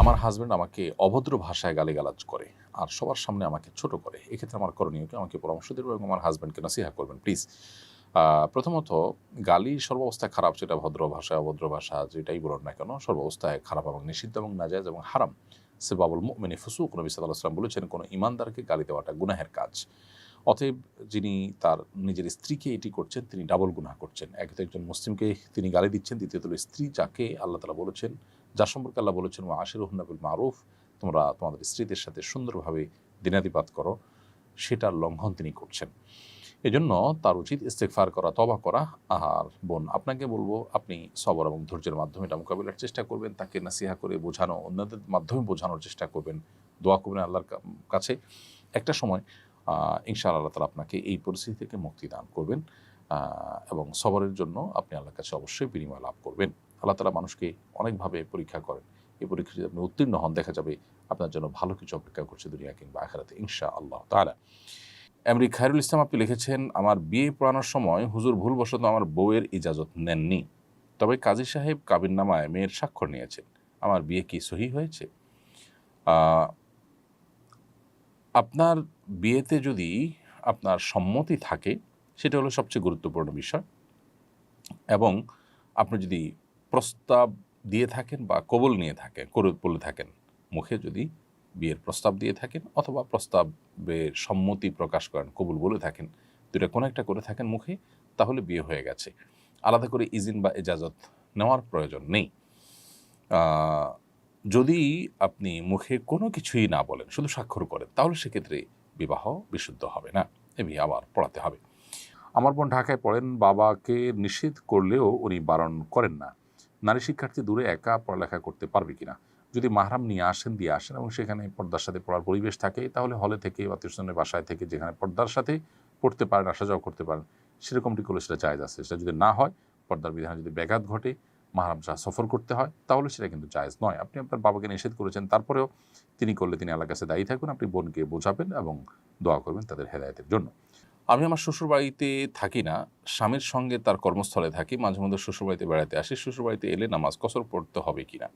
আমার হাজব্যান্ড আমাকে অভদ্র ভাষায় গালিগালাজ করে আর সবার সামনে আমাকে ছোট করে। এক্ষেত্রে আমার করণীয় কি? আমাকে পরামর্শ দেবেন এবং আমার হাজব্যান্ডকে নসিহা করবেন প্লিজ। প্রথমত, গালি সর্বাবস্থায় খারাপ, সেটা ভদ্র ভাষা, অভদ্র ভাষা যেটাই বলুন না কেন, সর্বাবস্থায় খারাপ এবং নিষিদ্ধ এবং নাজায়েজ এবং হারাম। সিবাবুল মুমিনি ফুসুক, নবী সাল্লাল্লাহু আলাইহি ওয়াসাল্লাম বলেছেন, কোনো ঈমানদারকে গালি দেওয়াটা গুনাহের কাজ। অতএব যিনি তার নিজের স্ত্রীকে এটি করছেন, তিনি ডাবল গুনাহ করছেন। একে তো একজন মুসলিমকে তিনি গালি দিচ্ছেন, দ্বিতীয়ত হলো স্ত্রী যাকে আল্লাহ তাআলা বলেছেন, যার সম্পর্কে আল্লাহ বলেছেন ওয়া আশিরুহুন্না বিল মারুফ, তোমরা তোমাদের স্ত্রীদের সাথে সুন্দরভাবে দিনাতিপাত করো, সেটার লঙ্ঘন তিনি করছেন। এজন্য তার উচিত ইস্তেগফার করা, তওবা করা। আর বোন, আপনাকে বলবো, আপনি সবর এবং ধৈর্যের মাধ্যমে এটা মোকাবিলার চেষ্টা করবেন, তাকে নাসিহা করে বোঝানো, অন্যদের মাধ্যমে বোঝানোর চেষ্টা করবেন, দোয়া করবেন আল্লাহর কাছে। একটা সময় ইনশাআল্লাহ আল্লাহ তাআলা আপনাকে এই পরিস্থিতি থেকে মুক্তি দান করবেন, এবং সবরের জন্য আপনি আল্লাহর কাছে অবশ্যই বিনিময় লাভ করবেন। আল্লাহ তাআলা মানুষকে অনেকভাবে পরীক্ষা করেন। এই পরীক্ষা যদি আপনি উত্তীর্ণ হন, দেখা যাবে আপনার জন্য ভালো কিছু অপেক্ষা করছে দুনিয়া কিংবা আখিরাতে ইনশাআল্লাহ তাআলা। এমরি খায়রুল ইসলাম আপনি লিখেছেন, আমার বিয়ে পড়ানোর সময় হুজুর ভুলবশত আমার বউয়ের ইজাজত নেননি, তবে কাজী সাহেব কাবিননামায় মেয়ের স্বাক্ষর নিয়েছেন, আমার বিয়ে কি সহি হয়েছে? আপনার বিয়েতে যদি আপনার সম্মতি থাকে, সেটা হলো সবচেয়ে গুরুত্বপূর্ণ বিষয়। এবং আপনি যদি প্রস্তাব দিয়ে থাকেন বা কবুল নিয়ে থাকেন, বলে থাকেন, মুখে যদি বিয়ের প্রস্তাব দিয়ে থাকেন অথবা প্রস্তাবের সম্মতি প্রকাশ করেন, কবুল বলে থাকেন, দুটা কোনো একটা করে থাকেন মুখে, তাহলে বিয়ে হয়ে গেছে। আলাদা করে ইজিন বা এজাজত নেওয়ার প্রয়োজন নেই। যদি আপনি মুখে কোনো কিছুই না বলেন, শুধু স্বাক্ষর করেন, তাহলে সেক্ষেত্রে বিবাহ বিশুদ্ধ হবে না, এ বিয়ে আবার পড়াতে হবে। আমার বোন ঢাকায় পড়েন, বাবাকে নিষেধ করলেও উনি বারণ করেন না। নারী শিক্ষার্থী দূরে একা পড়ালেখা করতে পারবে কিনা? যদি মাহরাম নিয়ে আসেন, দিয়ে আসেন এবং সেখানে পর্দার সাথে পড়ার পরিবেশ থাকে, তাহলে হলে থেকে বা টিউশনের বাসায় থেকে যেখানে পর্দার সাথে পড়তে পারেন, আসা যাওয়া করতে পারেন, সেরকমটি করলে সেটা জায়েজ আছে। সেটা যদি না হয়, পর্দার বিধানে যদি ব্যাঘাত ঘটে, মাহরাম ছাড়া সফর করতে হয়, তাহলে সেটা কিন্তু জায়েজ নয়। আপনি আপনার বাবাকে নিষেধ করেছেন, তারপরেও তিনি করলে তিনি আল্লাহর কাছে দায়ী থাকুন। আপনি বোনকে বোঝাবেন এবং দোয়া করবেন তাদের হেদায়েতের জন্য। আমি আমার শ্বশুরবাড়িতে থাকি না, স্বামীর সঙ্গে তার কর্মস্থলে থাকি, মাঝে মধ্যে শ্বশুরবাড়িতে বেড়াতে আসি। শ্বশুরবাড়িতে এলে নামাজ কসর পড়তে হবে কিনা?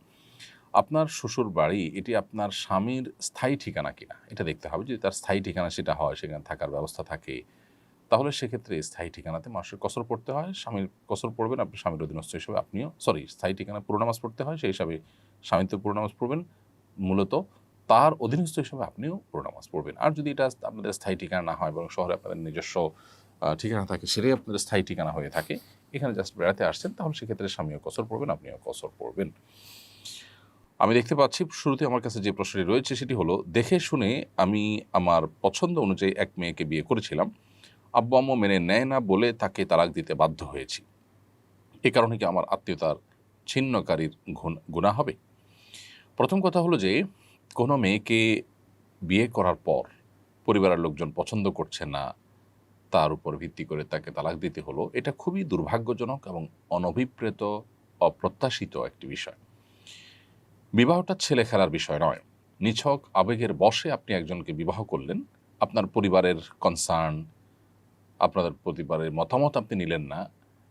আপনার শ্বশুরবাড়ি এটি আপনার স্বামীর স্থায়ী ঠিকানা কিনা এটা দেখতে হবে। যদি তার স্থায়ী ঠিকানা সেটা হয়, সেখানে থাকার ব্যবস্থা থাকে, তাহলে সেক্ষেত্রে স্থায়ী ঠিকানাতে মানুষের কসর পড়তে হয়। স্বামীর কসর পড়বেন, আপনি স্বামীর অধীনস্থ হিসেবে আপনিও, স্থায়ী ঠিকানা পুরো নামাজ পড়তে হয়, সেই হিসাবে স্বামীতে পুরো নামাজ পড়বেন, মূলত তার অধীনস্থ হিসেবে আপনিও পুরো নামাজ পড়বেন। আর যদি এটা আপনাদের স্থায়ী ঠিকানা না হয়, বরং শহরে আপনাদের নিজস্ব ঠিকানা থাকে, সেটাই আপনাদের স্থায়ী ঠিকানা হয়ে থাকে, এখানে জাস্ট বেড়াতে আসছেন, তাহলে সেক্ষেত্রে স্বামীও কসর পড়বেন, আপনিও কসর পড়বেন। আমি দেখতে পাচ্ছি শুরুতে আমার কাছে যে প্রশ্নটি রয়েছে সেটি হলো, দেখে শুনে আমি আমার পছন্দ অনুযায়ী এক মেয়েকে বিয়ে করেছিলাম, আব্বু আম্মু মেনে নেয় না বলে তাকে তালাক দিতে বাধ্য হয়েছি। এ কারণে কি আমার আত্মীয়তার ছিন্নকারীর গুনাহ হবে? প্রথম কথা হলো যে, কোনো মেয়েকে বিয়ে করার পর পরিবারের লোকজন পছন্দ করছে না, তার উপর ভিত্তি করে তাকে তালাক দিতে হলো, এটা খুবই দুর্ভাগ্যজনক এবং অনভিপ্রেত, অপ্রত্যাশিত একটি বিষয়। বিবাহটা ছেলে খেলার বিষয় নয়। নিছক আবেগের বশে আপনি একজনকে বিবাহ করলেন, আপনার পরিবারের কনসার্ন, আপনাদের পরিবারের মতামত আপনি নিলেন না,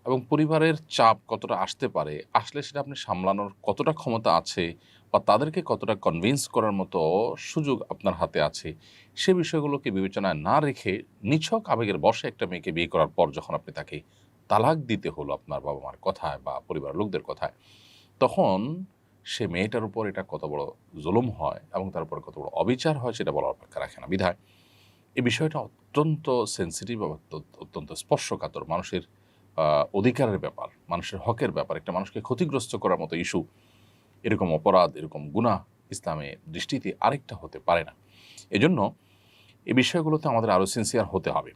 এবং পরিবারের চাপ কতটা আসতে পারে, আসলে সেটা আপনি সামলানোর কতটা ক্ষমতা আছে বা তাদেরকে কতটা কনভিন্স করার মতো সুযোগ আপনার হাতে আছে, সে বিষয়গুলোকে বিবেচনায় না রেখে নিছক আবেগের বশে একটা মেয়েকে বিয়ে করার পর যখন আপনি তাকে তালাক দিতে হলো আপনার বাবা মার কথায় বা পরিবারের লোকদের কথায়, তখন সে মেয়েটার উপর এটা কত বড় জুলুম হয় এবং তার উপর কত বড় অবিচার হয় সেটা বলার অপেক্ষা রাখে না। বিধায় এই বিষয়টা অত্যন্ত সেন্সিটিভ এবং অত্যন্ত স্পর্শকাতর, মানুষের অধিকারের ব্যাপার, মানুষের হকের ব্যাপার, একটা মানুষকে ক্ষতিগ্রস্ত করার মতো ইস্যু, এরকম অপরাধ, এরকম গুনাহ ইসলামের দৃষ্টিতে আরেকটা হতে পারে না। এজন্য এই বিষয়গুলোতে আমাদের আরও সিনসিয়ার হতে হবে।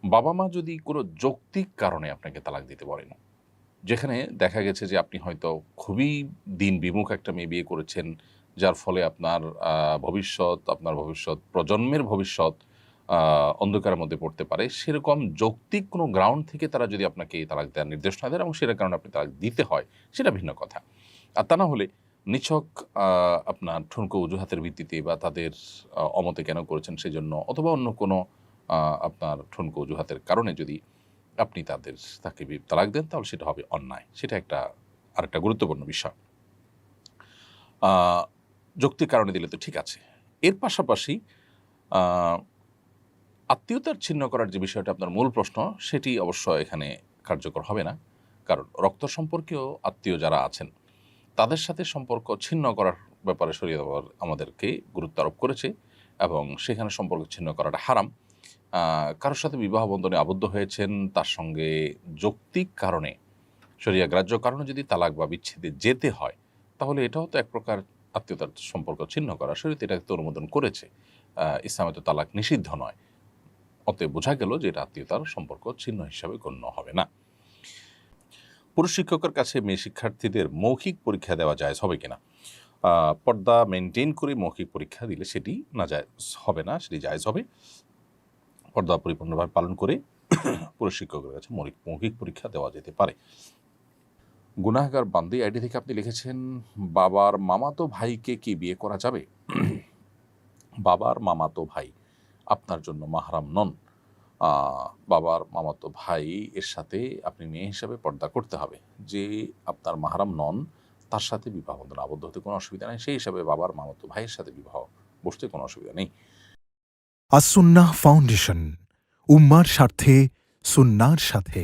বাবা মা যদি কোনো যৌক্তিক কারণে আপনাকে তালাক দিতে বলেন, যেখানে দেখা গেছে যে আপনি হয়তো খুবই দিন বিমুখ একটা মেয়ে বিয়ে করেছেন, যার ফলে আপনার ভবিষ্যৎ প্রজন্মের ভবিষ্যৎ অন্ধকারের মধ্যে পড়তে পারে, সেরকম যৌক্তিক কোনো গ্রাউন্ড থেকে তারা যদি আপনাকে তালাক দেওয়ার নির্দেশ না দেন এবং সেটার কারণে আপনি তালাক দিতে হয়, সেটা ভিন্ন কথা। আর তা না হলে নিছক আপনার ঠুনকো অজুহাতের ভিত্তিতে বা তাদের অমতে কেন করেছেন সেজন্য, অথবা অন্য কোনো আপনার ঠুনকো অজুহাতের কারণে যদি আপনি তাকে তালাক দেন, তাহলে সেটা হবে অন্যায়। সেটা আরেকটা গুরুত্বপূর্ণ বিষয়। যৌক্তিক কারণে দিলে তো ঠিক আছে। এর পাশাপাশি আহ, আত্মীয়তার ছিন্ন করার যে বিষয়টা আপনার মূল প্রশ্ন, সেটি অবশ্য এখানে কার্যকর হবে না। কারণ রক্ত সম্পর্কীয় আত্মীয় যারা আছেন তাদের সাথে সম্পর্ক ছিন্ন করার ব্যাপারে শরীয়ত আমাদেরকে গুরুত্ব আরোপ করেছে এবং সেখানে সম্পর্ক ছিন্ন করাটা হারাম। কারোর সাথে বিবাহ বন্ধনে আবদ্ধ হয়েছেন, তার সঙ্গে যৌক্তিক কারণে, শরিয়া গ্রাহ্য কারণে যদি তালাক বা বিচ্ছেদে যেতে হয়, তাহলে এটাও তো এক প্রকার আত্মীয়তার সম্পর্ক ছিন্ন করা। শরীয়ত এটাকে তো অনুমোদন করেছে। ইসলামে তো তালাক নিষিদ্ধ নয়। অতএব বোঝা গেল যে এটা আত্মীয়তার সম্পর্ক ছিন্ন হিসাবে গণ্য হবে না। পুরুষ শিক্ষকের কাছে মেয়ে শিক্ষার্থীদের মৌখিক পরীক্ষা দেওয়া জায়েজ হবে কিনা? পর্দা মেনটেন করে মৌখিক পরীক্ষা দিলে সেটি না জায়েজ হবে না, সেটি জায়েজ হবে। পর্দা পরিপূর্ণভাবে পালন করে পুরুষ শিক্ষকের কাছে মৌখিক পরীক্ষা দেওয়া যেতে পারে। গুনাহগার বান্দি আইডি থেকে আপনি লিখেছেন, বাবার মামাতো ভাইকে কি বিয়ে করা যাবে? বাবার মামাতো ভাই আপনার জন্য মাহরাম নন। বাবার মামাতো ভাই এর সাথে আপনি মেয়ে হিসাবে পর্দা করতে হবে। যে আপনার মাহরাম নন তার সাথে বিবাহ বন্ধনে আবদ্ধ হতে কোনো অসুবিধা নেই, সেই হিসাবে বাবার মামাতো ভাইয়ের সাথে বিবাহ বসতে কোনো অসুবিধা নেই। আসুন্নাহ ফাউন্ডেশন, উম্মার স্বার্থে সুন্নাহর সাথে।